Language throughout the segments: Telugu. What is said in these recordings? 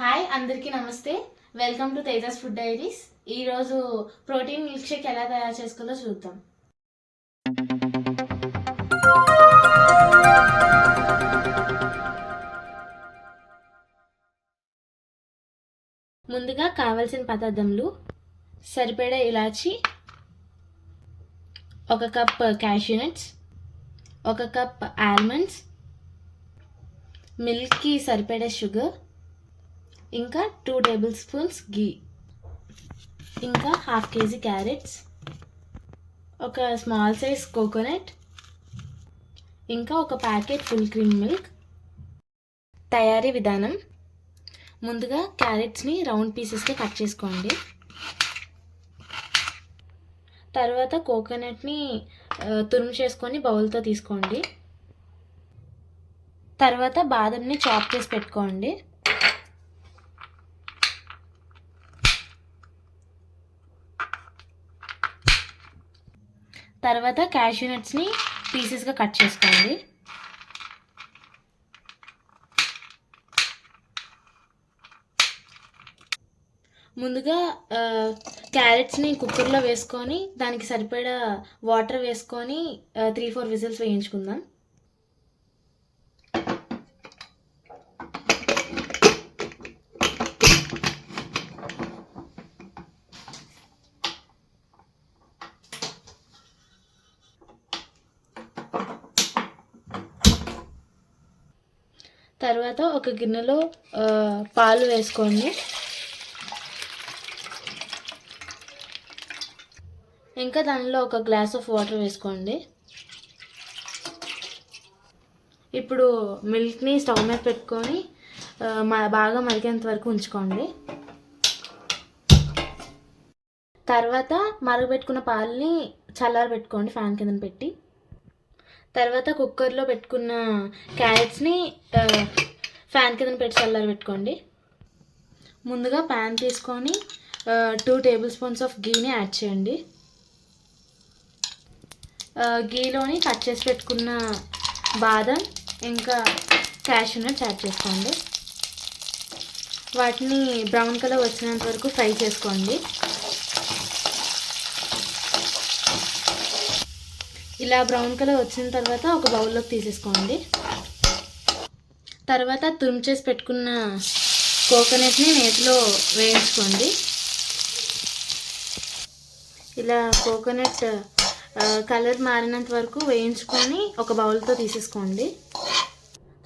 హాయ్ అందరికీ నమస్తే. Welcome to Tejas food diaries. ఈరోజు ప్రోటీన్ మిల్క్ షేక్ ఎలా తయారు చేసుకోవాలో చూద్దాం. ముందుగా కావాల్సిన పదార్థములు: సరిపడా ఇలాచి, 1 cup cashew nuts, 1 cup almonds, మిల్క్కి సరిపడా షుగర్, ఇంకా 2 టేబుల్ స్పూన్స్ గీ, ఇంకా 1/2 kg క్యారెట్స్, ఒక స్మాల్ సైజ్ కోకోనట్, ఇంకా ఒక ప్యాకెట్ ఫుల్ క్రీమ్ మిల్క్. తయారీ విధానం: ముందుగా క్యారెట్స్ని రౌండ్ పీసెస్గా కట్ చేసుకోండి. తర్వాత కోకోనట్ని తురుము చేసుకొని బౌల్తో తీసుకోండి. తర్వాత బాదంని చాప్ చేసి పెట్టుకోండి. తర్వాత క్యాష్యూ నట్స్ని పీసెస్గా కట్ చేసుకోండి. ముందుగా క్యారెట్స్ని కుక్కర్లో వేసుకొని దానికి సరిపడా వాటర్ వేసుకొని 3-4 విజిల్స్ వేయించుకుందాం. తర్వాత ఒక గిన్నెలో పాలు వేసుకోండి. ఇంకా దానిలో 1 గ్లాస్ ఆఫ్ వాటర్ వేసుకోండి. ఇప్పుడు మిల్క్ని స్టవ్ మీద పెట్టుకొని బాగా మరిగేంత వరకు ఉంచుకోండి. తర్వాత మరగబెట్టుకున్న పాలని చల్లారబెట్టుకోండి ఫ్యాన్ కింద పెట్టి. తర్వాత కుక్కర్లో పెట్టుకున్న క్యారెట్స్ని ఫ్యాన్ కింద పెట్టి చల్లారబెట్టుకోండి. ముందుగా ప్యాన్ తీసుకొని 2 టేబుల్ స్పూన్స్ ఆఫ్ గీని యాడ్ చేయండి. గీలోని కట్ చేసి పెట్టుకున్న బాదం ఇంకా క్యాష్యూ నట్స్ యాడ్ చేసుకోండి. వాటిని బ్రౌన్ కలర్ వచ్చినంత వరకు ఫ్రై చేసుకోండి. ఇలా బ్రౌన్ కలర్ వచ్చిన తర్వాత ఒక బౌల్లోకి తీసేసుకోండి. తర్వాత తురుము చేసి పెట్టుకున్న కోకోనట్ని నేతిలో వేయించుకోండి. ఇలా కోకోనట్ కలర్ మారినంత వరకు వేయించుకొని ఒక బౌల్తో తీసేసుకోండి.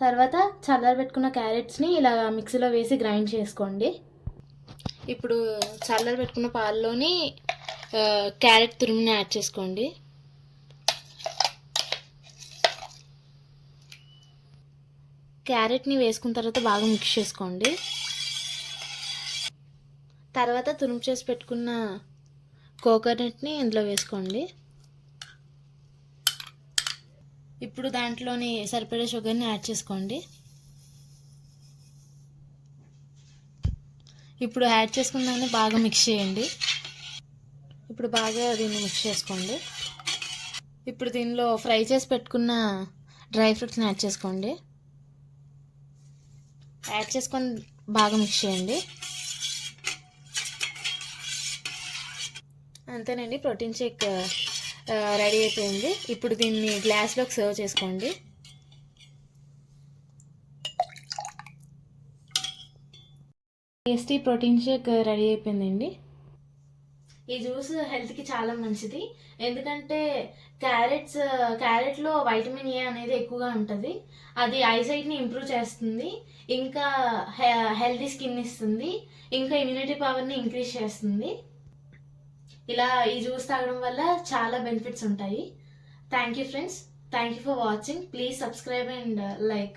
తర్వాత చల్లారబెట్టుకున్న క్యారెట్స్ని ఇలా మిక్సీలో వేసి గ్రైండ్ చేసుకోండి. ఇప్పుడు చల్లారబెట్టుకున్న పాల్లోని క్యారెట్ తురుముని యాడ్ చేసుకోండి. క్యారెట్ని వేసుకున్న తర్వాత బాగా మిక్స్ చేసుకోండి. తర్వాత తురుము చేసి పెట్టుకున్న కోకోనట్ని ఇందులో వేసుకోండి. ఇప్పుడు దాంట్లోని సరిపడే షుగర్ని యాడ్ చేసుకోండి. ఇప్పుడు యాడ్ చేసుకున్న దాన్ని బాగా మిక్స్ చేయండి. ఇప్పుడు బాగా దీన్ని మిక్స్ చేసుకోండి. ఇప్పుడు దీనిలో ఫ్రై చేసి పెట్టుకున్న డ్రై ఫ్రూట్స్ని యాడ్ చేసుకోండి. యాడ్ చేసుకొని బాగా మిక్స్ చేయండి. అంతేనండి, ప్రోటీన్ షేక్ రెడీ అయిపోయింది. ఇప్పుడు దీన్ని గ్లాస్లోకి సర్వ్ చేసుకోండి. టేస్టీ ప్రోటీన్ షేక్ రెడీ అయిపోయిందండి. ఈ జ్యూస్ హెల్త్కి చాలా మంచిది. ఎందుకంటే క్యారెట్లో వైటమిన్ ఏ అనేది ఎక్కువగా ఉంటుంది. అది ఐసైట్ని ఇంప్రూవ్ చేస్తుంది, ఇంకా హెల్తీ స్కిన్ ఇస్తుంది, ఇంకా ఇమ్యూనిటీ పవర్ని ఇంక్రీజ్ చేస్తుంది. ఇలా ఈ జ్యూస్ తాగడం వల్ల చాలా బెనిఫిట్స్ ఉంటాయి. Thank you friends. Thank you for watching. Please subscribe and like.